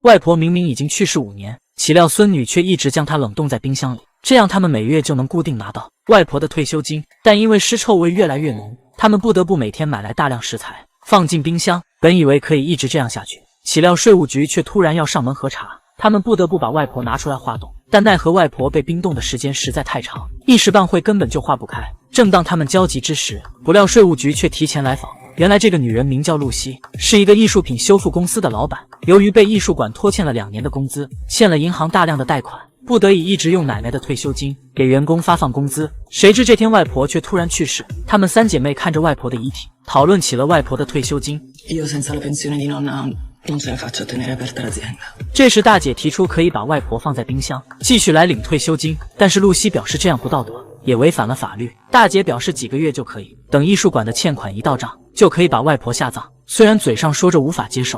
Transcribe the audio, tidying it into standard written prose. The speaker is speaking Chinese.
外婆明明已经去世5年，岂料孙女却一直将她冷冻在冰箱里，这样他们每月就能固定拿到外婆的退休金。但因为尸臭味越来越浓，他们不得不每天买来大量食材放进冰箱，本以为可以一直这样下去，岂料税务局却突然要上门核查，他们不得不把外婆拿出来化冻，但奈何外婆被冰冻的时间实在太长，一时半会根本就化不开。正当他们焦急之时，不料税务局却提前来访。原来这个女人名叫露西，是一个艺术品修复公司的老板。由于被艺术馆拖欠了2年的工资，欠了银行大量的贷款，不得已一直用奶奶的退休金给员工发放工资。谁知这天外婆却突然去世，她们3姐妹看着外婆的遗体，讨论起了外婆的退休金。这时大姐提出可以把外婆放在冰箱，继续来领退休金，但是露西表示这样不道德，也违反了法律。大姐表示几个月就可以，等艺术馆的欠款一到账，就可以把外婆下葬。虽然嘴上说着无法接受，